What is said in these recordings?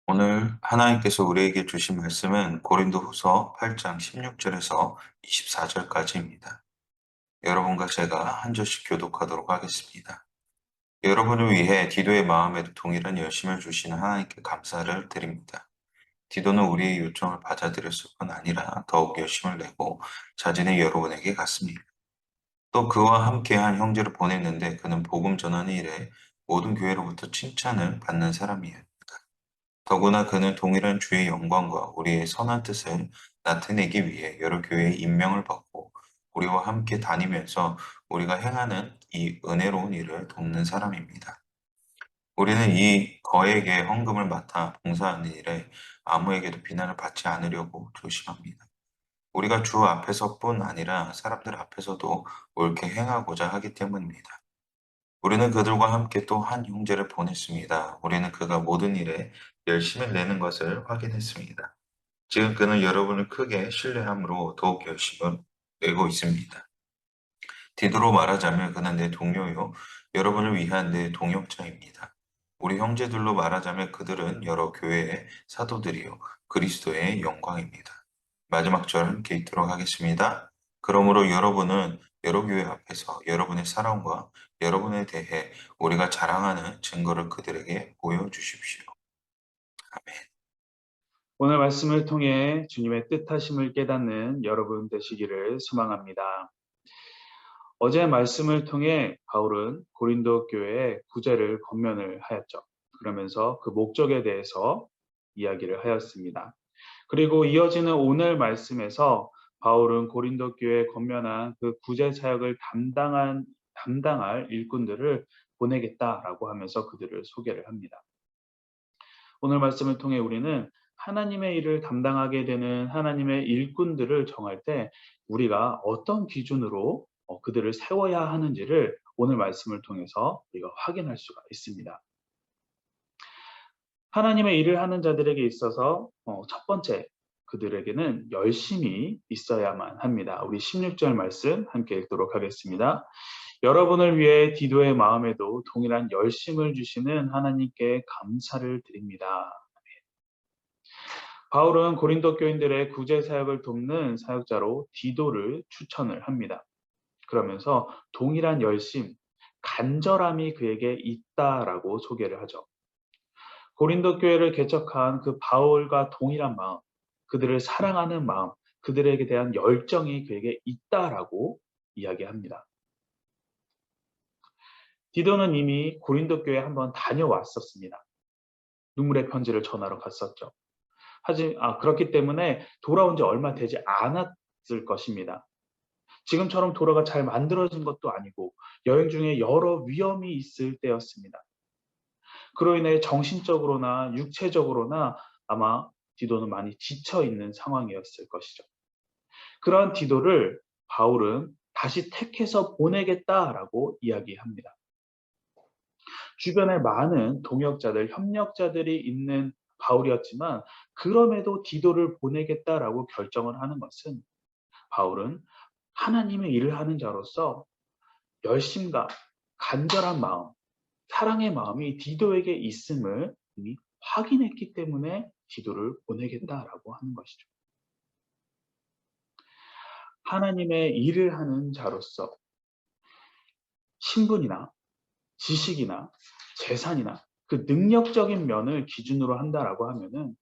오늘 하나님께서 우리에게 주신 말씀은 고린도후서 8장 16절에서 24절까지입니다. 여러분과 제가 한 절씩 교독하도록 하겠습니다. 여러분을 위해 디도의 마음에도 동일한 열심을 주시는 하나님께 감사를 드립니다. 디도는 우리의 요청을 받아들였을 뿐 아니라 더욱 열심을 내고 자진의 여러분에게 갔습니다. 또 그와 함께한 형제를 보냈는데 그는 복음 전하는 일에 모든 교회로부터 칭찬을 받는 사람이에요. 더구나 그는 동일한 주의 영광과 우리의 선한 뜻을 나타내기 위해 여러 교회의 임명을 받고 우리와 함께 다니면서 우리가 행하는 이 은혜로운 일을 돕는 사람입니다. 우리는 이 거액의 헌금을 맡아 봉사하는 일에 아무에게도 비난을 받지 않으려고 조심합니다. 우리가 주 앞에서뿐 아니라 사람들 앞에서도 옳게 행하고자 하기 때문입니다. 우리는 그들과 함께 또 한 형제를 보냈습니다. 우리는 그가 모든 일에 열심을 내는 것을 확인했습니다. 지금 그는 여러분을 크게 신뢰함으로 더욱 열심을 내고 있습니다. 디도로 말하자면 그는 내 동료요, 여러분을 위한 내 동역자입니다. 우리 형제들로 말하자면 그들은 여러 교회의 사도들이요, 그리스도의 영광입니다. 마지막 절 함께 읽도록 하겠습니다. 그러므로 여러분은 여러 교회 앞에서 여러분의 사랑과 여러분에 대해 우리가 자랑하는 증거를 그들에게 보여주십시오. 아멘. 오늘 말씀을 통해 주님의 뜻하심을 깨닫는 여러분 되시기를 소망합니다. 어제 말씀을 통해 바울은 고린도 교회에 구제를 권면을 하였죠. 그러면서 그 목적에 대해서 이야기를 하였습니다. 그리고 이어지는 오늘 말씀에서 바울은 고린도 교회에 권면한 그 구제 사역을 담당할 일꾼들을 보내겠다라고 하면서 그들을 소개를 합니다. 오늘 말씀을 통해 우리는 하나님의 일을 담당하게 되는 하나님의 일꾼들을 정할 때 우리가 어떤 기준으로 그들을 세워야 하는지를 오늘 말씀을 통해서 우리가 확인할 수가 있습니다. 하나님의 일을 하는 자들에게 있어서 첫 번째 그들에게는 열심이 있어야만 합니다. 우리 16절 말씀 함께 읽도록 하겠습니다. 여러분을 위해 디도의 마음에도 동일한 열심을 주시는 하나님께 감사를 드립니다. 바울은 고린도 교인들의 구제 사역을 돕는 사역자로 디도를 추천을 합니다. 그러면서 동일한 열심, 간절함이 그에게 있다라고 소개를 하죠. 고린도 교회를 개척한 그 바울과 동일한 마음, 그들을 사랑하는 마음, 그들에게 대한 열정이 그에게 있다라고 이야기합니다. 디도는 이미 고린도 교회에 한번 다녀왔었습니다. 눈물의 편지를 전하러 갔었죠. 그렇기 때문에 돌아온 지 얼마 되지 않았을 것입니다. 지금처럼 도로가 잘 만들어진 것도 아니고 여행 중에 여러 위험이 있을 때였습니다. 그로 인해 정신적으로나 육체적으로나 아마 디도는 많이 지쳐 있는 상황이었을 것이죠. 그러한 디도를 바울은 다시 택해서 보내겠다라고 이야기합니다. 주변에 많은 동역자들, 협력자들이 있는 바울이었지만 그럼에도 디도를 보내겠다라고 결정을 하는 것은 바울은 하나님의 일을 하는 자로서 열심과 간절한 마음, 사랑의 마음이 디도에게 있음을 이미 확인했기 때문에 디도를 보내겠다라고 하는 것이죠. 하나님의 일을 하는 자로서 신분이나 지식이나 재산이나 그 능력적인 면을 기준으로 한다라고 하면은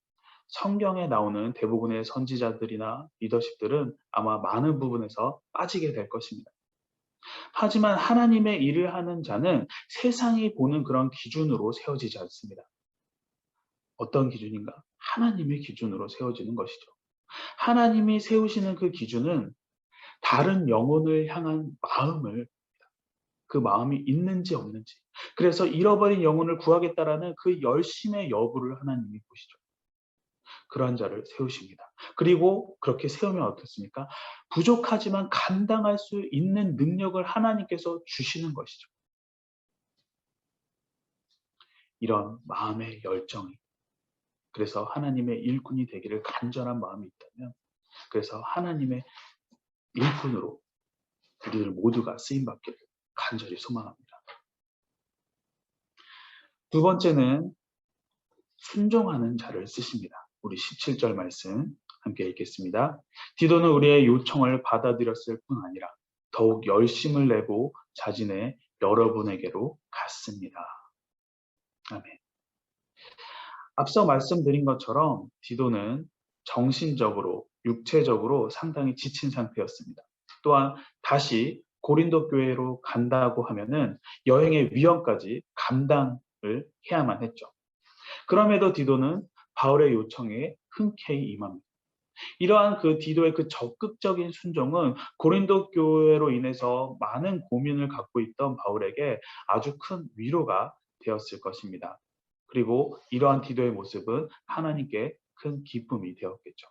성경에 나오는 대부분의 선지자들이나 리더십들은 아마 많은 부분에서 빠지게 될 것입니다. 하지만 하나님의 일을 하는 자는 세상이 보는 그런 기준으로 세워지지 않습니다. 어떤 기준인가? 하나님의 기준으로 세워지는 것이죠. 하나님이 세우시는 그 기준은 다른 영혼을 향한 마음을 그 마음이 있는지 없는지. 그래서 잃어버린 영혼을 구하겠다라는 그 열심의 여부를 하나님이 보시죠. 그러한 자를 세우십니다. 그리고 그렇게 세우면 어떻습니까? 부족하지만 감당할 수 있는 능력을 하나님께서 주시는 것이죠. 이런 마음의 열정이. 그래서 하나님의 일꾼이 되기를 간절한 마음이 있다면, 그래서 하나님의 일꾼으로 우리들 모두가 쓰임받기를 간절히 소망합니다. 두 번째는 순종하는 자를 쓰십니다. 우리 17절 말씀 함께 읽겠습니다. 디도는 우리의 요청을 받아들였을 뿐 아니라 더욱 열심을 내고 자진해 여러분에게로 갔습니다. 아멘. 앞서 말씀드린 것처럼 디도는 정신적으로, 육체적으로 상당히 지친 상태였습니다. 또한 다시 고린도 교회로 간다고 하면은 여행의 위험까지 감당을 해야만 했죠. 그럼에도 디도는 바울의 요청에 흔쾌히 임합니다. 이러한 그 디도의 그 적극적인 순종은 고린도 교회로 인해서 많은 고민을 갖고 있던 바울에게 아주 큰 위로가 되었을 것입니다. 그리고 이러한 디도의 모습은 하나님께 큰 기쁨이 되었겠죠.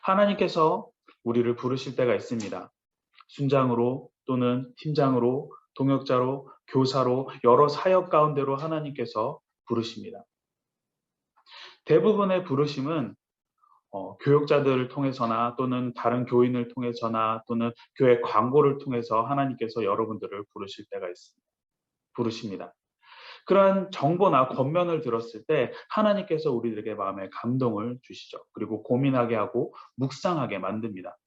하나님께서 우리를 부르실 때가 있습니다. 순장으로 또는 팀장으로, 동역자로, 교사로, 여러 사역 가운데로 하나님께서 부르십니다. 대부분의 부르심은 교육자들을 통해서나 또는 다른 교인을 통해서나 또는 교회 광고를 통해서 하나님께서 여러분들을 부르실 때가 있습니다. 부르십니다. 그러한 정보나 권면을 들었을 때 하나님께서 우리들에게 마음에 감동을 주시죠. 그리고 고민하게 하고 묵상하게 만듭니다.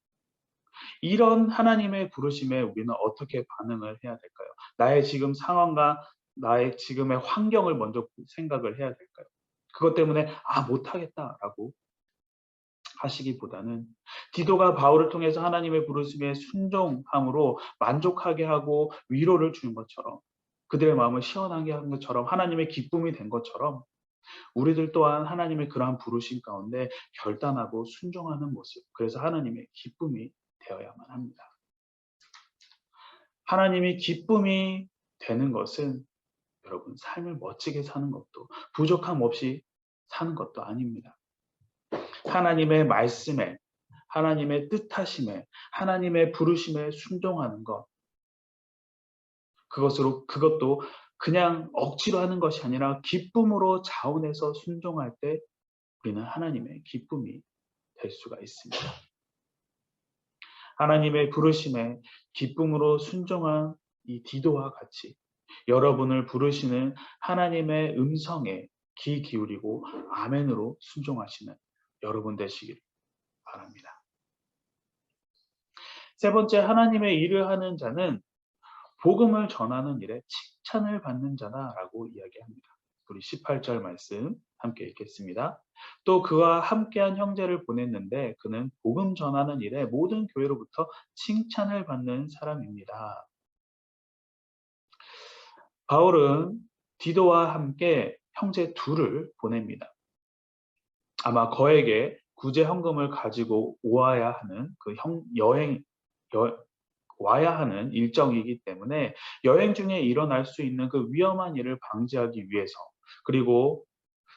이런 하나님의 부르심에 우리는 어떻게 반응을 해야 될까요? 나의 지금 상황과 나의 지금의 환경을 먼저 생각을 해야 될까요? 그것 때문에 못하겠다라고 하시기보다는 디도가 바울을 통해서 하나님의 부르심에 순종함으로 만족하게 하고 위로를 주는 것처럼, 그들의 마음을 시원하게 하는 것처럼, 하나님의 기쁨이 된 것처럼 우리들 또한 하나님의 그러한 부르심 가운데 결단하고 순종하는 모습, 그래서 하나님의 기쁨이 되어야만 합니다. 하나님이 기쁨이 되는 것은 여러분 삶을 멋지게 사는 것도 부족함 없이 사는 것도 아닙니다. 하나님의 말씀에, 하나님의 뜻하심에, 하나님의 부르심에 순종하는 것, 그것도 그냥 억지로 하는 것이 아니라 기쁨으로 자원해서 순종할 때 우리는 하나님의 기쁨이 될 수가 있습니다. 하나님의 부르심에 기쁨으로 순종한 이 디도와 같이 여러분을 부르시는 하나님의 음성에 귀 기울이고 아멘으로 순종하시는 여러분 되시길 바랍니다. 세 번째, 하나님의 일을 하는 자는 복음을 전하는 일에 칭찬을 받는 자다라고 이야기합니다. 우리 18절 말씀 함께 읽겠습니다. 또 그와 함께한 형제를 보냈는데 그는 복음 전하는 일에 모든 교회로부터 칭찬을 받는 사람입니다. 바울은 디도와 함께 형제 둘을 보냅니다. 아마 거액의 구제 헌금을 가지고 와야 하는 와야 하는 일정이기 때문에 여행 중에 일어날 수 있는 그 위험한 일을 방지하기 위해서, 그리고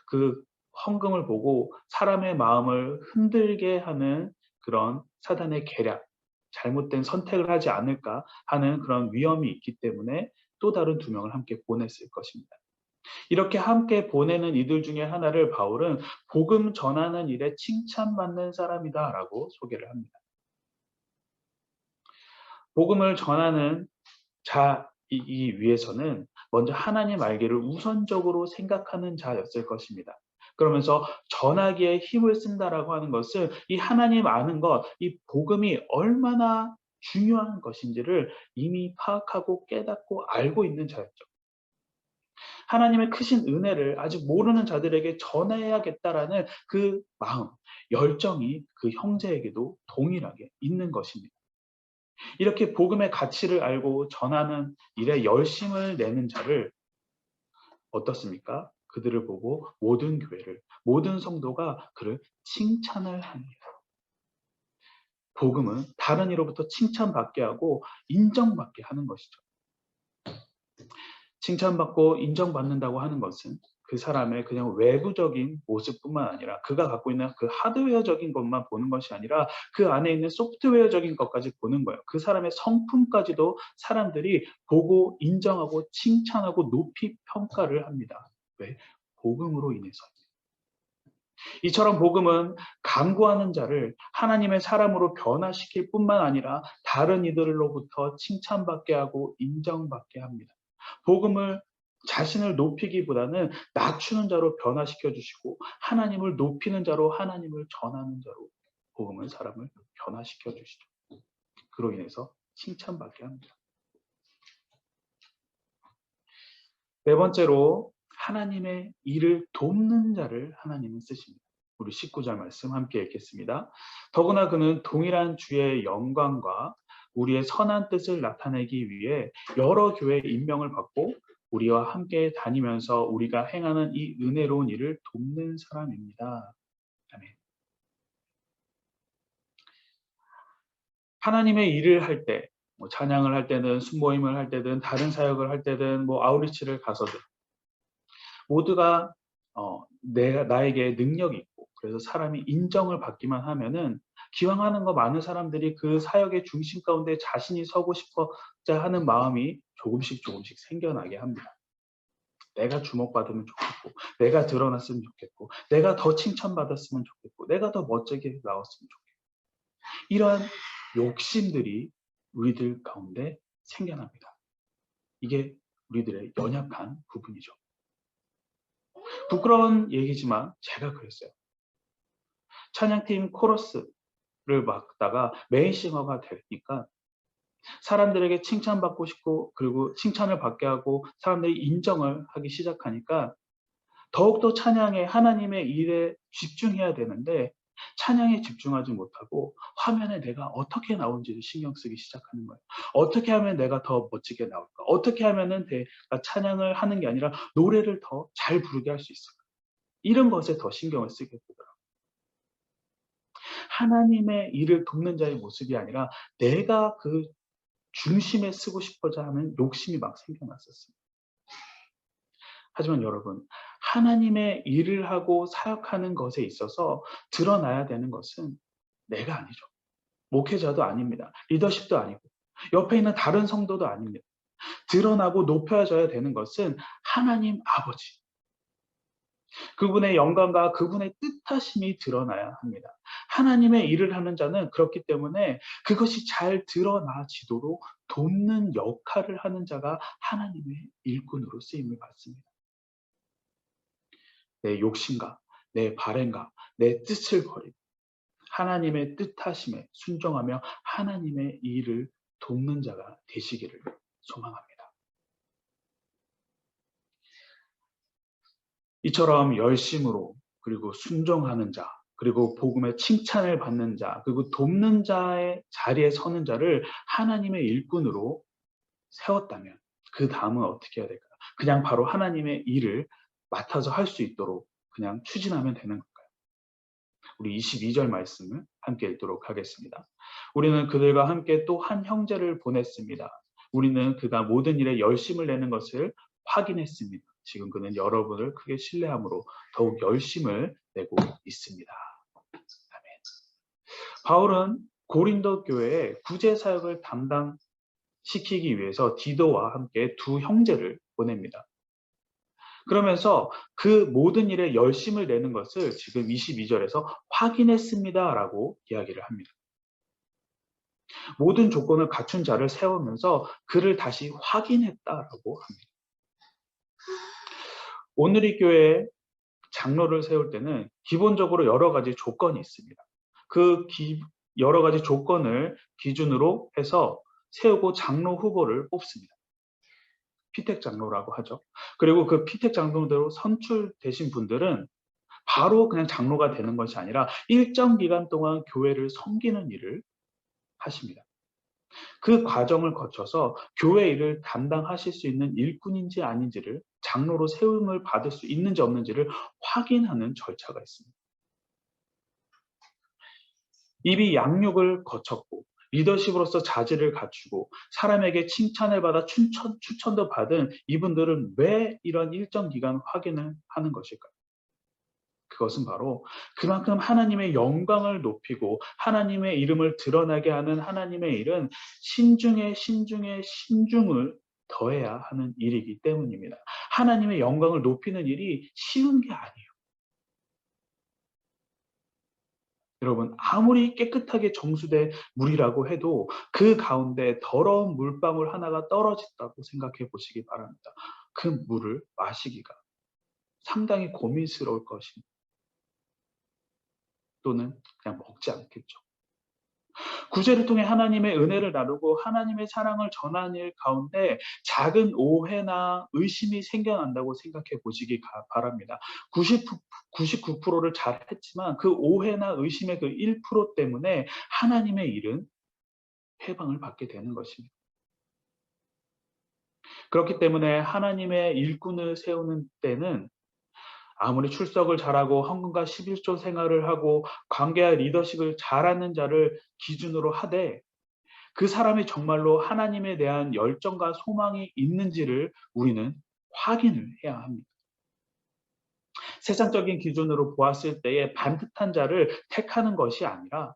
그 헌금을 보고 사람의 마음을 흔들게 하는 그런 사단의 계략, 잘못된 선택을 하지 않을까 하는 그런 위험이 있기 때문에 또 다른 두 명을 함께 보냈을 것입니다. 이렇게 함께 보내는 이들 중에 하나를 바울은 복음 전하는 일에 칭찬받는 사람이다라고 소개를 합니다. 복음을 전하는 자이기 위해서는 먼저 하나님 알기를 우선적으로 생각하는 자였을 것입니다. 그러면서 전하기에 힘을 쓴다라고 하는 것은 이 하나님 아는 것, 이 복음이 얼마나 중요한 것인지를 이미 파악하고 깨닫고 알고 있는 자였죠. 하나님의 크신 은혜를 아직 모르는 자들에게 전해야겠다라는 그 마음, 열정이 그 형제에게도 동일하게 있는 것입니다. 이렇게 복음의 가치를 알고 전하는 일에 열심을 내는 자를 어떻습니까? 그들을 보고 모든 교회를, 모든 성도가 그를 칭찬을 합니다. 복음은 다른 이로부터 칭찬받게 하고 인정받게 하는 것이죠. 칭찬받고 인정받는다고 하는 것은 그 사람의 그냥 외부적인 모습뿐만 아니라 그가 갖고 있는 그 하드웨어적인 것만 보는 것이 아니라 그 안에 있는 소프트웨어적인 것까지 보는 거예요. 그 사람의 성품까지도 사람들이 보고 인정하고 칭찬하고 높이 평가를 합니다. 왜? 복음으로 인해서. 이처럼 복음은 간구하는 자를 하나님의 사람으로 변화시킬 뿐만 아니라 다른 이들로부터 칭찬받게 하고 인정받게 합니다. 복음을 자신을 높이기보다는 낮추는 자로 변화시켜 주시고 하나님을 높이는 자로 하나님을 전하는 자로 복음을 사람을 변화시켜 주시죠. 그로 인해서 칭찬받게 합니다. 네 번째로 하나님의 일을 돕는 자를 하나님은 쓰십니다. 우리 19절 말씀 함께 읽겠습니다. 더구나 그는 동일한 주의 영광과 우리의 선한 뜻을 나타내기 위해 여러 교회의 임명을 받고 우리와 함께 다니면서 우리가 행하는 이 은혜로운 일을 돕는 사람입니다. 아멘. 하나님의 일을 할 때, 찬양을 할 때든 순모임을 할 때든 다른 사역을 할 때든 아우리치를 가서든 모두가 나에게 능력이 있고 그래서 사람이 인정을 받기만 하면은 기왕 하는 거 많은 사람들이 그 사역의 중심 가운데 자신이 서고 싶어자 하는 마음이 조금씩 생겨나게 합니다. 내가 주목받으면 좋겠고, 내가 드러났으면 좋겠고, 내가 더 칭찬받았으면 좋겠고, 내가 더 멋지게 나왔으면 좋겠고. 이러한 욕심들이 우리들 가운데 생겨납니다. 이게 우리들의 연약한 부분이죠. 부끄러운 얘기지만 제가 그랬어요. 찬양팀 코러스를 맡다가 메인 싱어가 되니까 사람들에게 칭찬받고 싶고 그리고 칭찬을 받게 하고 사람들이 인정을 하기 시작하니까 더욱더 찬양에 하나님의 일에 집중해야 되는데 찬양에 집중하지 못하고 화면에 내가 어떻게 나온지를 신경 쓰기 시작하는 거예요. 어떻게 하면 내가 더 멋지게 나올까? 어떻게 하면은 내가 찬양을 하는 게 아니라 노래를 더 잘 부르게 할 수 있을까? 이런 것에 더 신경을 쓰게 되더라고요. 하나님의 일을 돕는 자의 모습이 아니라 내가 그 중심에 쓰고 싶어자 하는 욕심이 막 생겨났었습니다. 하지만 여러분, 하나님의 일을 하고 사역하는 것에 있어서 드러나야 되는 것은 내가 아니죠. 목회자도 아닙니다. 리더십도 아니고 옆에 있는 다른 성도도 아닙니다. 드러나고 높여져야 되는 것은 하나님 아버지, 그분의 영광과 그분의 뜻하심이 드러나야 합니다. 하나님의 일을 하는 자는 그렇기 때문에 그것이 잘 드러나지도록 돕는 역할을 하는 자가 하나님의 일꾼으로 쓰임을 받습니다. 내 욕심과 내 바램과 내 뜻을 버리고 하나님의 뜻하심에 순종하며 하나님의 일을 돕는 자가 되시기를 소망합니다. 이처럼 열심으로 그리고 순종하는 자, 그리고 복음의 칭찬을 받는 자, 그리고 돕는 자의 자리에 서는 자를 하나님의 일꾼으로 세웠다면 그 다음은 어떻게 해야 될까요? 그냥 바로 하나님의 일을 맡아서 할 수 있도록 그냥 추진하면 되는 걸까요? 우리 22절 말씀을 함께 읽도록 하겠습니다. 우리는 그들과 함께 또 한 형제를 보냈습니다. 우리는 그가 모든 일에 열심을 내는 것을 확인했습니다. 지금 그는 여러분을 크게 신뢰함으로 더욱 열심을 내고 있습니다. 아멘. 바울은 고린도 교회에 구제 사역을 담당시키기 위해서 디도와 함께 두 형제를 보냅니다. 그러면서 그 모든 일에 열심을 내는 것을 지금 22절에서 확인했습니다라고 이야기를 합니다. 모든 조건을 갖춘 자를 세우면서 그를 다시 확인했다라고 합니다. 오늘 이 교회에 장로를 세울 때는 기본적으로 여러 가지 조건이 있습니다. 여러 가지 조건을 기준으로 해서 세우고 장로 후보를 뽑습니다. 피택 장로라고 하죠. 그리고 그 피택 장로대로 선출되신 분들은 바로 그냥 장로가 되는 것이 아니라 일정 기간 동안 교회를 섬기는 일을 하십니다. 그 과정을 거쳐서 교회 일을 담당하실 수 있는 일꾼인지 아닌지를 장로로 세움을 받을 수 있는지 없는지를 확인하는 절차가 있습니다. 이미 양육을 거쳤고 리더십으로서 자질을 갖추고 사람에게 칭찬을 받아 추천도 받은 이분들은 왜 이런 일정 기간 확인을 하는 것일까요? 그것은 바로 그만큼 하나님의 영광을 높이고 하나님의 이름을 드러나게 하는 하나님의 일은 신중에 신중을 더해야 하는 일이기 때문입니다. 하나님의 영광을 높이는 일이 쉬운 게 아니에요. 여러분, 아무리 깨끗하게 정수된 물이라고 해도 그 가운데 더러운 물방울 하나가 떨어졌다고 생각해 보시기 바랍니다. 그 물을 마시기가 상당히 고민스러울 것입니다. 또는 그냥 먹지 않겠죠. 구제를 통해 하나님의 은혜를 나누고 하나님의 사랑을 전하는 일 가운데 작은 오해나 의심이 생겨난다고 생각해 보시기 바랍니다. 99%를 잘했지만 그 오해나 의심의 그 1% 때문에 하나님의 일은 해방을 받게 되는 것입니다. 그렇기 때문에 하나님의 일꾼을 세우는 때는 아무리 출석을 잘하고 헌금과 11조 생활을 하고 관계와 리더십을 잘하는 자를 기준으로 하되 그 사람이 정말로 하나님에 대한 열정과 소망이 있는지를 우리는 확인을 해야 합니다. 세상적인 기준으로 보았을 때에 반듯한 자를 택하는 것이 아니라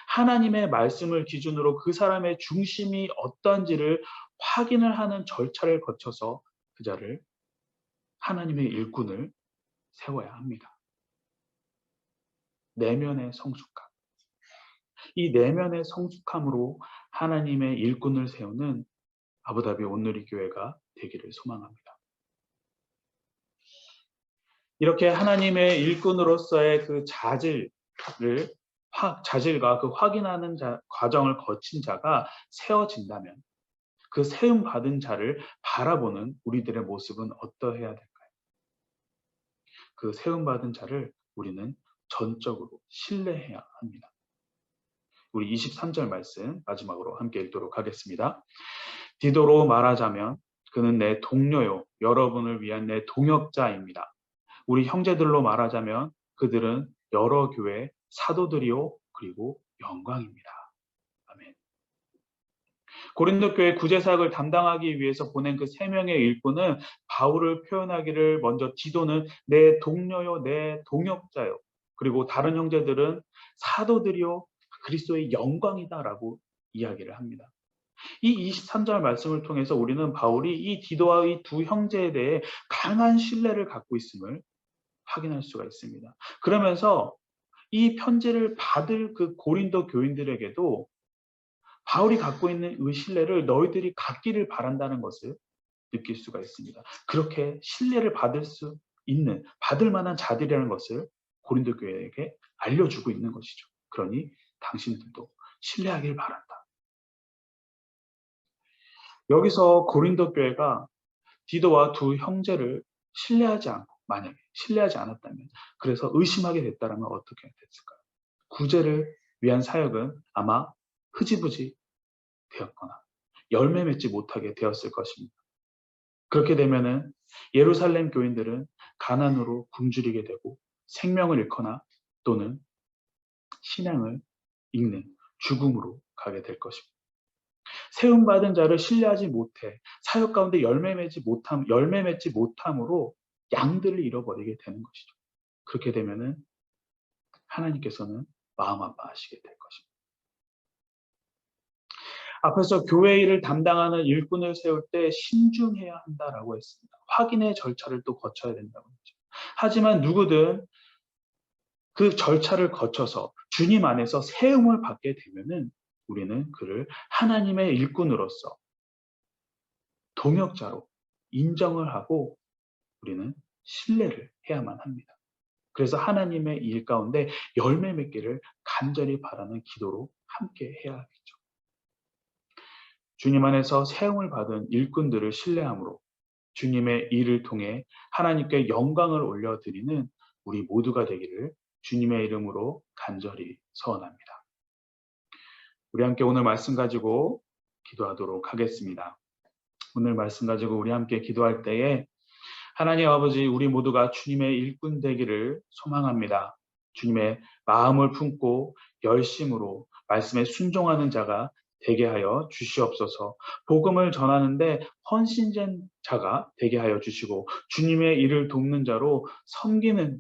하나님의 말씀을 기준으로 그 사람의 중심이 어떤지를 확인을 하는 절차를 거쳐서 그 자를 하나님의 일꾼을 세워야 합니다. 내면의 성숙함. 이 내면의 성숙함으로 하나님의 일꾼을 세우는 아부다비 온누리 교회가 되기를 소망합니다. 이렇게 하나님의 일꾼으로서의 그 자질과 그 확인하는 과정을 거친 자가 세워진다면 그 세움 받은 자를 바라보는 우리들의 모습은 어떠해야 될까요? 그 세움 받은 자를 우리는 전적으로 신뢰해야 합니다. 우리 23절 말씀 마지막으로 함께 읽도록 하겠습니다. 디도로 말하자면 그는 내 동료요 여러분을 위한 내 동역자입니다. 우리 형제들로 말하자면 그들은 여러 교회 사도들이요 그리고 영광입니다. 아멘. 고린도 교회 구제사역을 담당하기 위해서 보낸 그 3명의 일꾼은 바울을 표현하기를 먼저 디도는 내 동료요 내 동역자요 그리고 다른 형제들은 사도들이요 그리스도의 영광이다라고 이야기를 합니다. 이 23절 말씀을 통해서 우리는 바울이 이 디도와 이 두 형제에 대해 강한 신뢰를 갖고 있음을 확인할 수가 있습니다. 그러면서 이 편지를 받을 그 고린도 교인들에게도 바울이 갖고 있는 이 신뢰를 너희들이 갖기를 바란다는 것을 느낄 수가 있습니다. 그렇게 신뢰를 받을 만한 자들이라는 것을 고린도 교회에게 알려주고 있는 것이죠. 그러니 당신들도 신뢰하길 바란다. 여기서 고린도 교회가 디도와 두 형제를 만약에 신뢰하지 않았다면, 그래서 의심하게 됐다면 어떻게 됐을까요? 구제를 위한 사역은 아마 흐지부지 되었거나 열매 맺지 못하게 되었을 것입니다. 그렇게 되면은 예루살렘 교인들은 가난으로 굶주리게 되고 생명을 잃거나 또는 신앙을 잃는 죽음으로 가게 될 것입니다. 세움받은 자를 신뢰하지 못해 사역 가운데 열매 맺지 못함으로 양들을 잃어버리게 되는 것이죠. 그렇게 되면은 하나님께서는 마음 아파하시게 될 것입니다. 앞에서 교회 일을 담당하는 일꾼을 세울 때 신중해야 한다라고 했습니다. 확인의 절차를 또 거쳐야 된다고 했죠. 하지만 누구든 그 절차를 거쳐서 주님 안에서 세움을 받게 되면은 우리는 그를 하나님의 일꾼으로서 동역자로 인정을 하고 우리는 신뢰를 해야만 합니다. 그래서 하나님의 일 가운데 열매 맺기를 간절히 바라는 기도로 함께 해야 하겠죠. 주님 안에서 세움을 받은 일꾼들을 신뢰함으로 주님의 일을 통해 하나님께 영광을 올려드리는 우리 모두가 되기를 주님의 이름으로 간절히 소원합니다. 우리 함께 오늘 말씀 가지고 기도하도록 하겠습니다. 오늘 말씀 가지고 우리 함께 기도할 때에 하나님 아버지, 우리 모두가 주님의 일꾼 되기를 소망합니다. 주님의 마음을 품고 열심으로 말씀에 순종하는 자가 되게 하여 주시옵소서. 복음을 전하는데 헌신된 자가 되게 하여 주시고 주님의 일을 돕는 자로 섬기는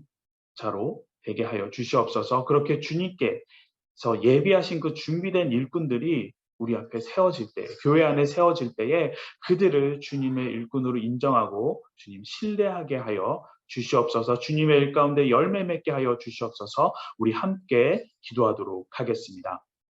자로 되게 하여 주시옵소서. 그렇게 주님께서 예비하신 그 준비된 일꾼들이 우리 앞에 세워질 때, 교회 안에 세워질 때에 그들을 주님의 일꾼으로 인정하고 주님 신뢰하게 하여 주시옵소서. 주님의 일 가운데 열매 맺게 하여 주시옵소서. 우리 함께 기도하도록 하겠습니다.